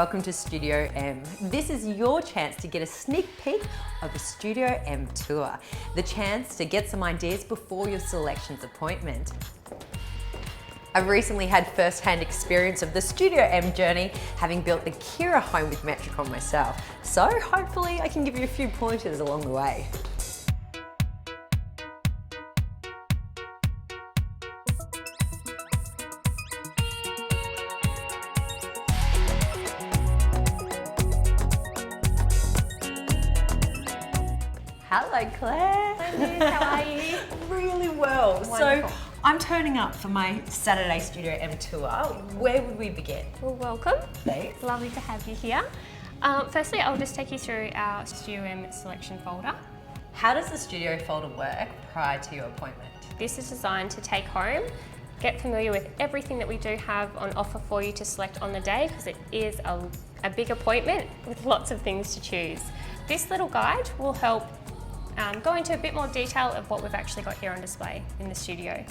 welcome to Studio M. This is your chance to get a sneak peek of a Studio M tour. The chance to get some ideas before your selections appointment. I've recently had first-hand experience of the Studio M journey, having built the Kira home with Metricon myself. So hopefully I can give you a few pointers along the way. Hello Claire. Hi Liz, how are you? Really well. Wonderful. So I'm turning up for my Saturday Studio M tour. Where would we begin? Well, welcome. Please. It's lovely to have you here. Firstly, I'll just take you through our Studio M selection folder. How does the Studio folder work prior to your appointment? This is designed to take home, get familiar with everything that we do have on offer for you to select on the day, because it is a big appointment with lots of things to choose. This little guide will help go into a bit more detail of what we've actually got here on display in the studio.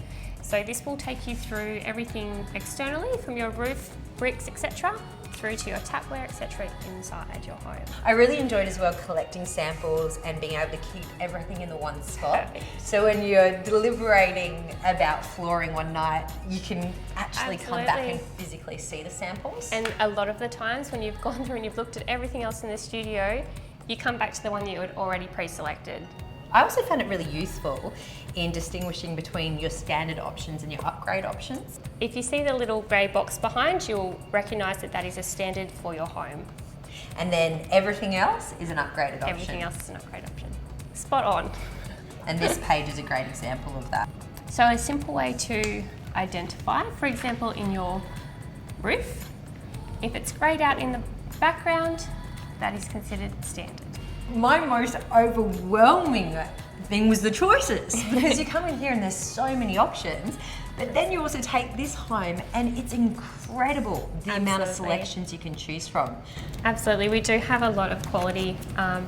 So this will take you through everything externally, from your roof, bricks, etc., through to your tapware, etc., inside your home. I really enjoyed as well collecting samples and being able to keep everything in the one spot. Perfect. So when you're deliberating about flooring one night, you can actually come back and physically see the samples. And a lot of the times when you've gone through and you've looked at everything else in the studio, you come back to the one that you had already pre-selected. I also found it really useful in distinguishing between your standard options and your upgrade options. If you see the little grey box behind, you'll recognise that that is a standard for your home. And then everything else is an upgraded option. Everything else is an upgrade option. Spot on. And this page is a great example of that. So a simple way to identify, for example, in your roof, if it's greyed out in the background, that is considered standard. My most overwhelming thing was the choices, because you come in here and there's so many options, but then you also take this home and it's incredible the amount of selections you can choose from. Absolutely, we do have a lot of quality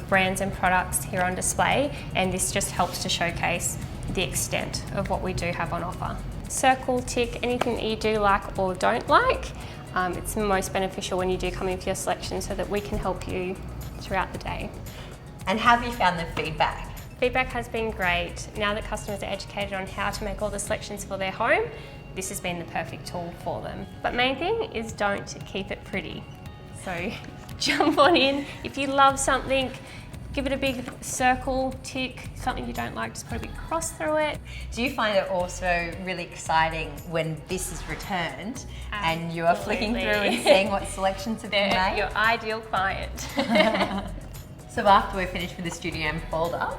brands and products here on display, and this just helps to showcase the extent of what we do have on offer. Circle, tick, anything that you do like or don't like. It's most beneficial when you do come in for your selection, so that we can help you throughout the day. And have you found the feedback? Feedback has been great. Now that customers are educated on how to make all the selections for their home, this has been the perfect tool for them. But main thing is, don't keep it pretty. So jump on in. If you love something, give it a big circle, tick. Something you don't like, just put a big cross through it. Do you find it also really exciting when this is returned and you are flicking through and seeing what selections have been made? Your ideal client. So after we're finished with the Studio M folder,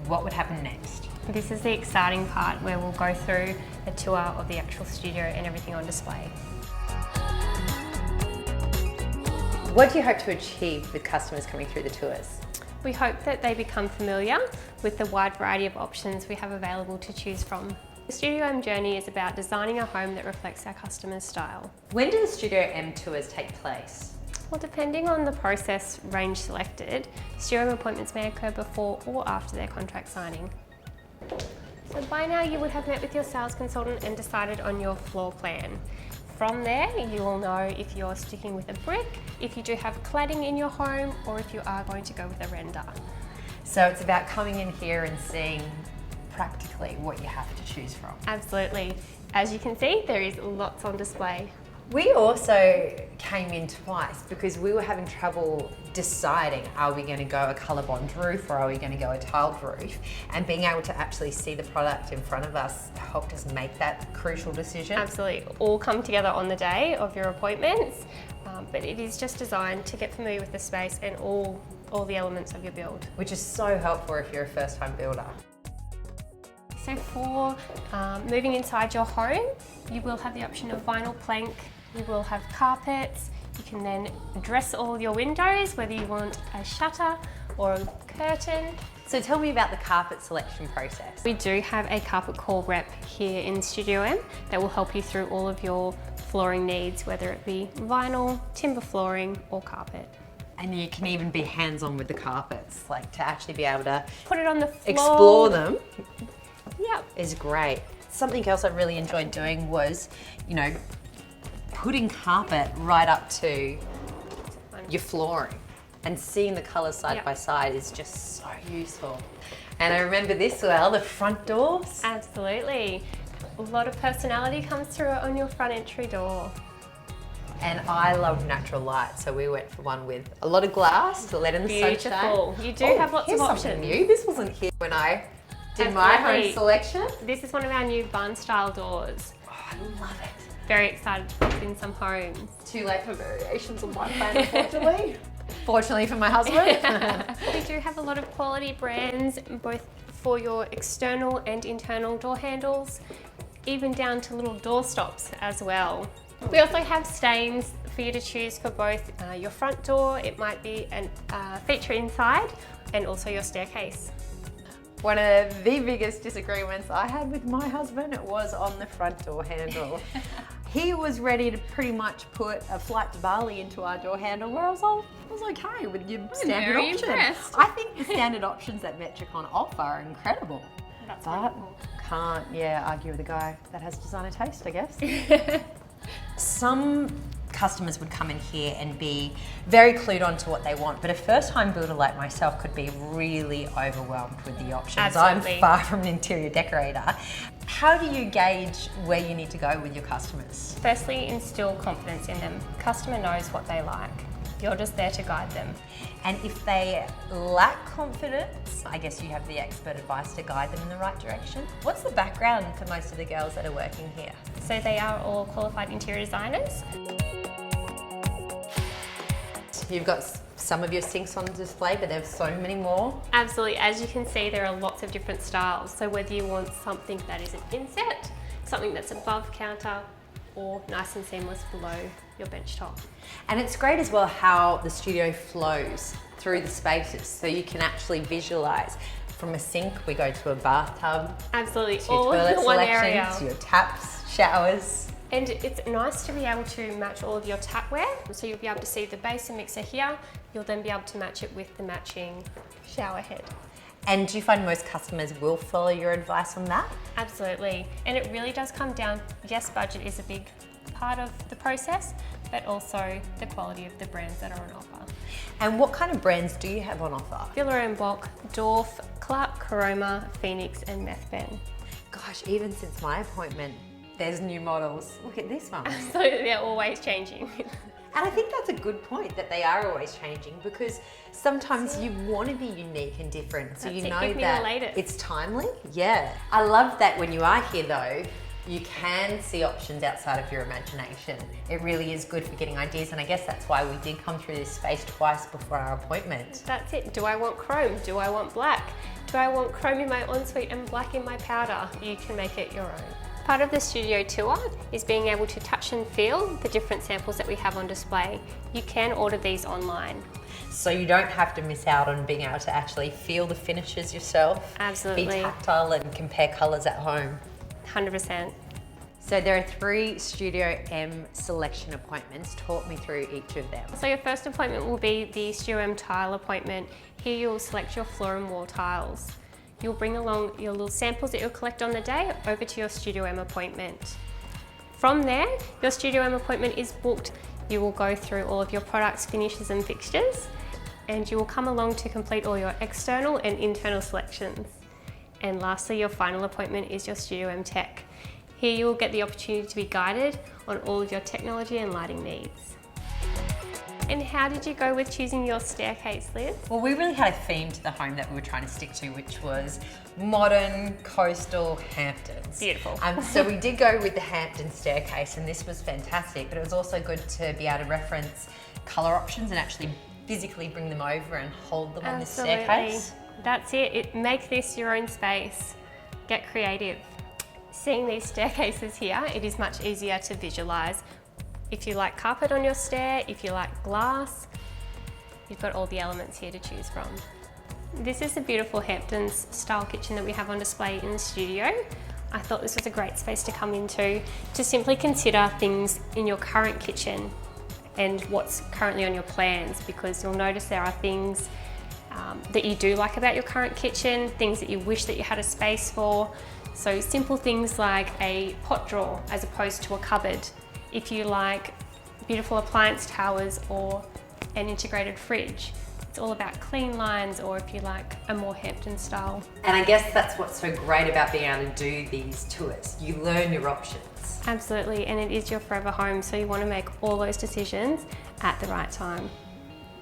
what would happen next? This is the exciting part, where we'll go through a tour of the actual studio and everything on display. What do you hope to achieve with customers coming through the tours? We hope that they become familiar with the wide variety of options we have available to choose from. The Studio M journey is about designing a home that reflects our customers' style. When do the Studio M tours take place? Well, depending on the process range selected, Studio M appointments may occur before or after their contract signing. So by now you would have met with your sales consultant and decided on your floor plan. From there, you will know if you're sticking with a brick, if you do have cladding in your home, or if you are going to go with a render. So it's about coming in here and seeing practically what you have to choose from. Absolutely. As you can see, there is lots on display. We also came in twice because we were having trouble deciding, are we going to go a colour bond roof or are we going to go a tiled roof? And being able to actually see the product in front of us helped us make that crucial decision. Absolutely. All come together on the day of your appointments, but it is just designed to get familiar with the space and all the elements of your build. Which is so helpful if you're a first-time builder. So for moving inside your home, you will have the option of vinyl plank, you will have carpets, you can then dress all your windows, whether you want a shutter or a curtain. So tell me about the carpet selection process. We do have a carpet call rep here in Studio M that will help you through all of your flooring needs, whether it be vinyl, timber flooring or carpet. And you can even be hands-on with the carpets, like to actually be able to put it on the floor, explore them. Yep. Is great. Something else I really enjoyed doing was, putting carpet right up to your flooring. And seeing the colours side by side is just so useful. And I remember this well, the front doors. Absolutely. A lot of personality comes through on your front entry door. And I love natural light, so we went for one with a lot of glass to let in the sunshine. Beautiful. You do have lots of options. New. This wasn't here when I did my home selection. This is one of our new barn style doors. Oh, I love it. Very excited to put in some homes. Too late for variations on my plan, unfortunately. Fortunately for my husband. We do have a lot of quality brands, both for your external and internal door handles, even down to little door stops as well. We also have stains for you to choose for both your front door, it might be a feature inside, and also your staircase. One of the biggest disagreements I had with my husband was on the front door handle. He was ready to pretty much put a flight to Bali into our door handle, where I was okay with your standard options. Impressed. I think the standard options that Metricon offer are incredible. That's but wonderful. Can't argue with a guy that has designer taste, I guess. Some customers would come in here and be very clued on to what they want, but a first-time builder like myself could be really overwhelmed with the options. Absolutely. I'm far from an interior decorator. How do you gauge where you need to go with your customers? Firstly, instill confidence in them. Customer knows what they like. You're just there to guide them. And if they lack confidence, I guess you have the expert advice to guide them in the right direction. What's the background for most of the girls that are working here? So they are all qualified interior designers. You've got some of your sinks on display, but there's so many more. Absolutely, as you can see, there are lots of different styles. So whether you want something that is an inset, something that's above counter, or nice and seamless below your bench top. And it's great as well how the studio flows through the spaces, so you can actually visualize. From a sink, we go to a bathtub. Absolutely, to your all toilet in one selections, area. to your taps, showers. And it's nice to be able to match all of your tapware. So you'll be able to see the basin mixer here. You'll then be able to match it with the matching shower head. And do you find most customers will follow your advice on that? Absolutely. And it really does come down, yes, budget is a big part of the process, but also the quality of the brands that are on offer. And what kind of brands do you have on offer? Villa and Bock, Dorf, Clark, Caroma, Phoenix and Methben. Gosh, even since my appointment, there's new models. Look at this one. So they're always changing. And I think that's a good point, that they are always changing, because sometimes you want to be unique and different, so you know that it's timely. Yeah. I love that when you are here though, you can see options outside of your imagination. It really is good for getting ideas, and I guess that's why we did come through this space twice before our appointment. That's it. Do I want chrome? Do I want black? Do I want chrome in my ensuite and black in my powder? You can make it your own. Part of the studio tour is being able to touch and feel the different samples that we have on display. You can order these online. So you don't have to miss out on being able to actually feel the finishes yourself. Absolutely. Be tactile and compare colours at home. 100%. So there are 3 Studio M selection appointments. Talk me through each of them. So your first appointment will be the Studio M tile appointment. Here you'll select your floor and wall tiles. You'll bring along your little samples that you'll collect on the day over to your Studio M appointment. From there, your Studio M appointment is booked. You will go through all of your products, finishes and fixtures, and you will come along to complete all your external and internal selections. And lastly, your final appointment is your Studio M Tech. Here you will get the opportunity to be guided on all of your technology and lighting needs. And how did you go with choosing your staircase, Liz? Well, we really had a theme to the home that we were trying to stick to, which was modern, coastal Hamptons. Beautiful. So we did go with the Hampton staircase, and this was fantastic, but it was also good to be able to reference colour options and actually physically bring them over and hold them on the staircase. That's it. Make this your own space. Get creative. Seeing these staircases here, it is much easier to visualise. If you like carpet on your stair, if you like glass, you've got all the elements here to choose from. This is the beautiful Hamptons style kitchen that we have on display in the studio. I thought this was a great space to come into to simply consider things in your current kitchen and what's currently on your plans, because you'll notice there are things that you do like about your current kitchen, things that you wish that you had a space for. So simple things like a pot drawer as opposed to a cupboard. If you like beautiful appliance towers or an integrated fridge. It's all about clean lines, or if you like, a more Hampton style. And I guess that's what's so great about being able to do these tours. You learn your options. Absolutely, and it is your forever home, so you want to make all those decisions at the right time.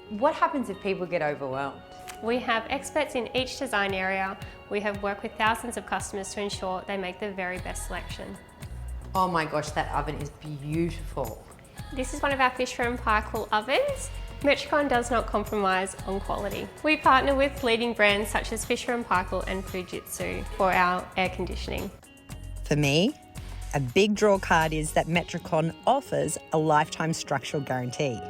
What happens if people get overwhelmed? We have experts in each design area. We have worked with thousands of customers to ensure they make the very best selection. Oh my gosh, that oven is beautiful. This is one of our Fisher & Paykel ovens. Metricon does not compromise on quality. We partner with leading brands such as Fisher & Paykel and Fujitsu for our air conditioning. For me, a big draw card is that Metricon offers a lifetime structural guarantee.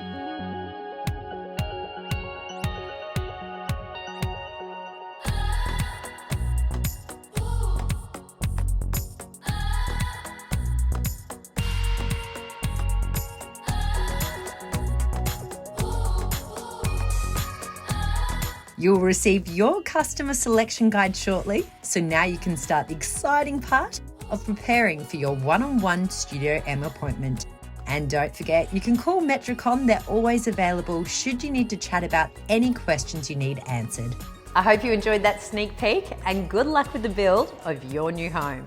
You'll receive your customer selection guide shortly, so now you can start the exciting part of preparing for your one-on-one Studio M appointment. And don't forget, you can call Metricon. They're always available should you need to chat about any questions you need answered. I hope you enjoyed that sneak peek and good luck with the build of your new home.